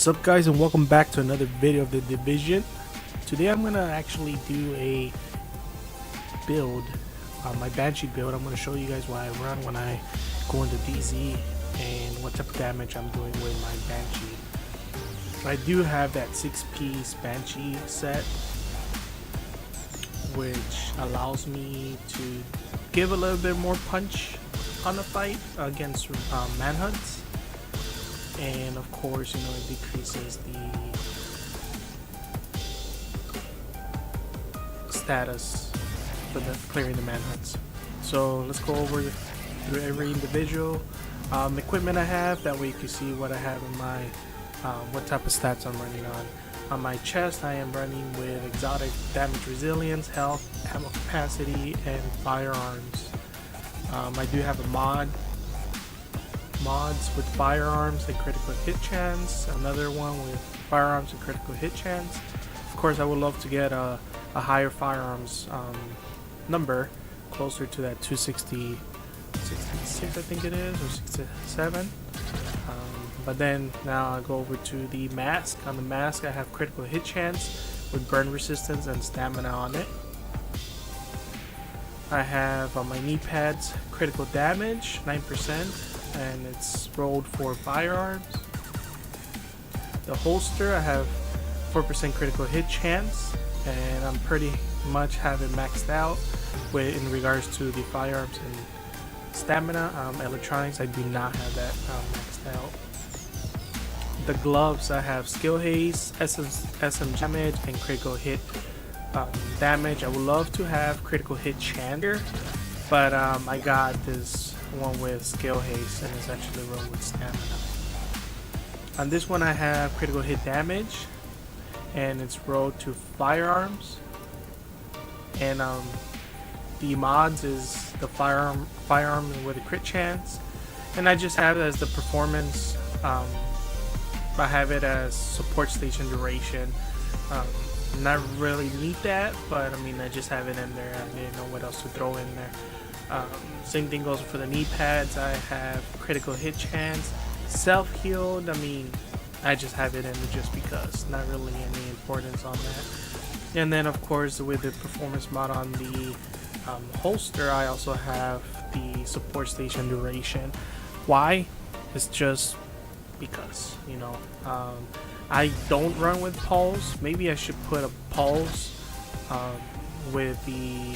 What's up, guys, and welcome back to another video of the Division. Today I'm gonna actually do a build, my Banshee build. I'm gonna show you guys what I run when I go into DZ and what type of damage I'm doing with my Banshee. I do have that 6-piece Banshee set, which allows me to give a little bit more punch on the fight against manhunts. And of course, you know, it decreases the status for the clearing the manhunts. So let's go over through every individual equipment I have. That way you can see what I have in my what type of stats I'm running on. On my chest, I am running with exotic damage resilience, health, ammo capacity, and firearms. I do have a mods with firearms and critical hit chance, another one with firearms and critical hit chance. Of course, I would love to get a higher firearms number, closer to that 260, 66 I think it is, or 67. But then now I go over to the mask. On the mask, I have critical hit chance with burn resistance and stamina on it. I have on my knee pads critical damage 9%. And it's rolled for firearms. The holster, I have 4% critical hit chance, and I'm pretty much have it maxed out in regards to the firearms and stamina. Electronics, I do not have that maxed out. The gloves, I have skill haste, SM damage, and critical hit damage. I would love to have critical hit chance, but I got this one with skill haste, and it's actually rolled with stamina. On this one, I have critical hit damage, and it's rolled to firearms. And the mods is the firearm with a crit chance, and I just have it as the performance. I have it as support station duration. Not really need that, but I mean, I just have it in there. I didn't know what else to throw in there. Same thing goes for the knee pads. I have critical hit chance, self-healed. I mean, I just have it in just because, not really any importance on that. And then of course, with the performance mod on the holster, I also have the support station duration. Why? It's just because, you know, I don't run with pulse. Maybe I should put a pulse with the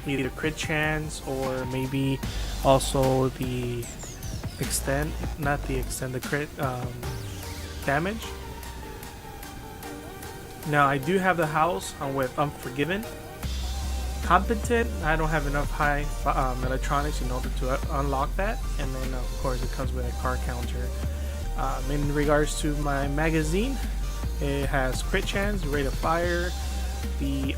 either crit chance, or maybe also the the crit damage. Now I do have the house with Unforgiven. Competent, I don't have enough high electronics in order to unlock that, and then of course it comes with a car counter. In regards to my magazine, it has crit chance, rate of fire. The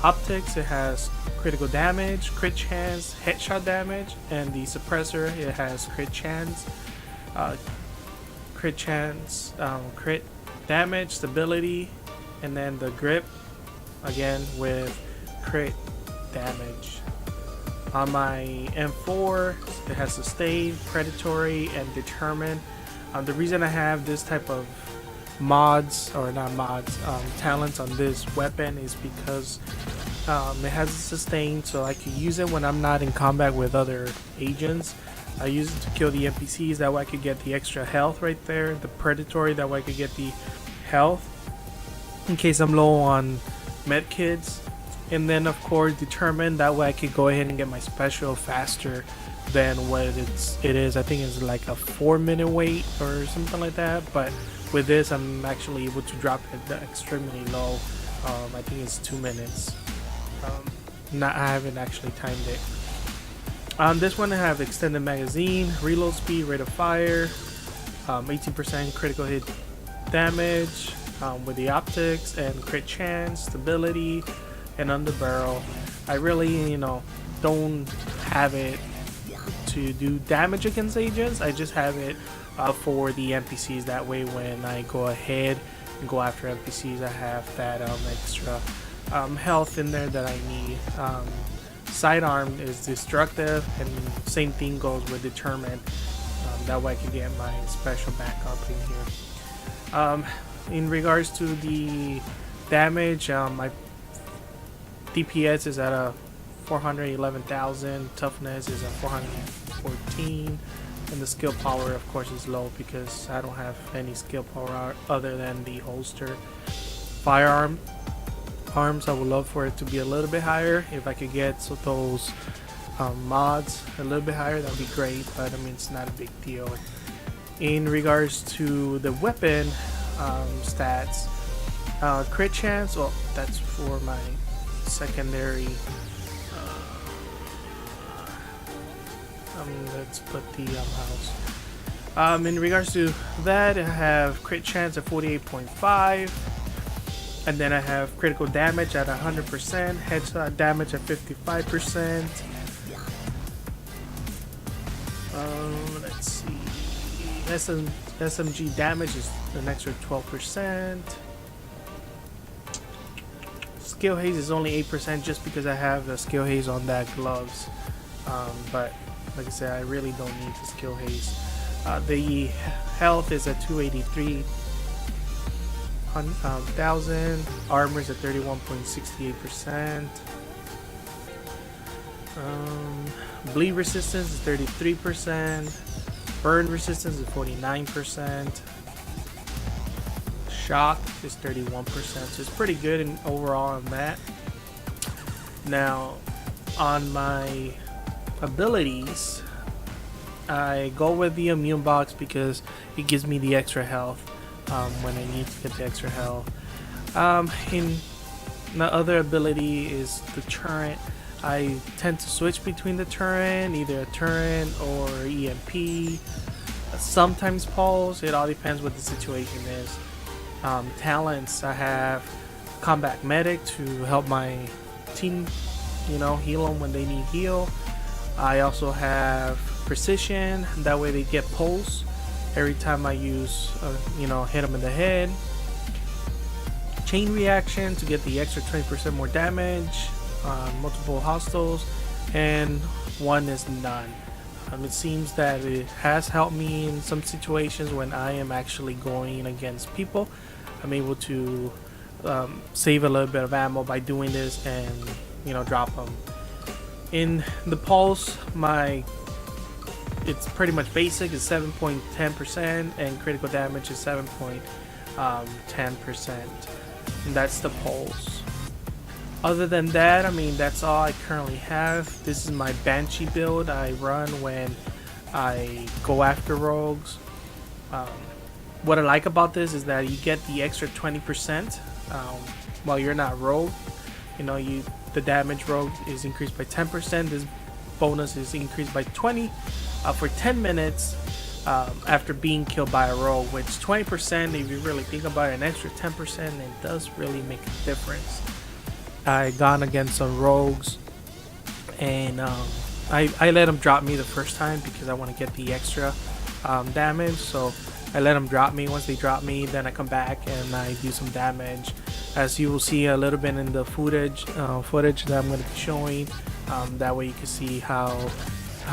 optics, it has critical damage, crit chance, headshot damage, and the suppressor, it has crit chance, crit damage, stability, and then the grip, again with crit damage. On my M4, it has sustain, predatory, and determined. The reason I have this type of mods, or not mods, talents on this weapon is because it has a sustain, so I can use it when I'm not in combat with other agents. I use it to kill the NPCs, that way I could get the extra health right there. The predatory, that way I could get the health in case I'm low on medkits. And then of course determined, that way I could go ahead and get my special faster than what it is. I think it's like a 4-minute wait or something like that, but with this I'm actually able to drop it extremely low. I think it's 2 minutes. I haven't actually timed it. On this one, I have extended magazine, reload speed, rate of fire, 18% critical hit damage with the optics, and crit chance, stability, and under barrel. I really, you know, don't have it to do damage against agents. I just have it for the NPCs. That way, when I go ahead and go after NPCs, I have that extra health in there that I need. Sidearm is destructive, and same thing goes with determined. That way I can get my special backup in here. In regards to the damage, my DPS is at a 411,000, toughness is at 414, and the skill power of course is low because I don't have any skill power other than the holster. Arms, I would love for it to be a little bit higher. If I could get those mods a little bit higher, that would be great, but I mean it's not a big deal. In regards to the weapon stats, crit chance, well that's for my secondary. Let's put the house. In regards to that, I have crit chance at 48.5, and then I have critical damage at 100%, headshot damage at 55%. Let's see, SMG damage is an extra 12%. Skill haze is only 8% just because I have the skill haze on that gloves, but like I said, I really don't need the skill haze. The health is at 283,000. Armor is at 31.68%. Bleed resistance is 33%. Burn resistance is 49%. Shock is 31%. So it's pretty good in overall on that. Now, on my abilities, I go with the immune box because it gives me the extra health when I need to get the extra health. In the other ability is the turret. I tend to switch between the turret, either a turret or EMP, sometimes pulse. It all depends what the situation is. Talents, I have combat medic to help my team, heal them when they need heal. I also have precision, that way they get pulse every time I use, hit them in the head. Chain reaction to get the extra 20% more damage on multiple hostiles, and one is none. It seems that it has helped me in some situations when I am actually going against people. I'm able to save a little bit of ammo by doing this and drop them. In the pulse, it's pretty much basic. It's 7.10% and critical damage is 7.10%. And that's the pulse. Other than that, that's all I currently have. This is my Banshee build I run when I go after rogues. What I like about this is that you get the extra 20% while you're not rogue. The damage rogue is increased by 10%. This bonus is increased by 20 for 10 minutes after being killed by a rogue, which 20%, if you really think about it, an extra 10%, it does really make a difference. I gone against some rogues and I let them drop me the first time because I want to get the extra damage. So I let them drop me. Once they drop me, then I come back and I do some damage, as you will see a little bit in the footage that I'm going to be showing. That way you can see how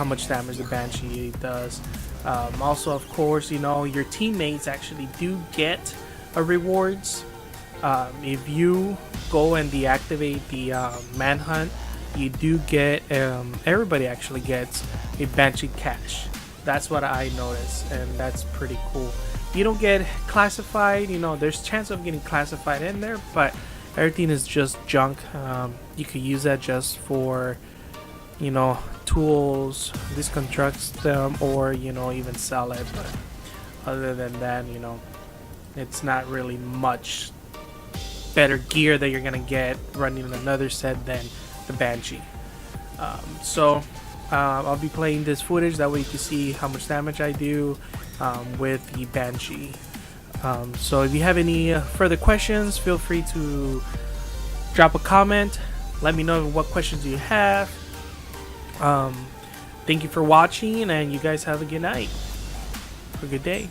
much damage the Banshee does. Also, of course, your teammates actually do get rewards. If you go and deactivate the manhunt, you do get everybody actually gets a Banshee cache. That's what I noticed, and that's pretty cool. You don't get classified, there's chance of getting classified in there, but everything is just junk. You could use that just for tools, deconstruct them, or even sell it. But other than that, it's not really much better gear that you're gonna get running another set than the Banshee. I'll be playing this footage, that way you can see how much damage I do with the Banshee. So if you have any further questions, feel free to drop a comment. Let me know what questions you have. Thank you for watching, and you guys have a good night or good day.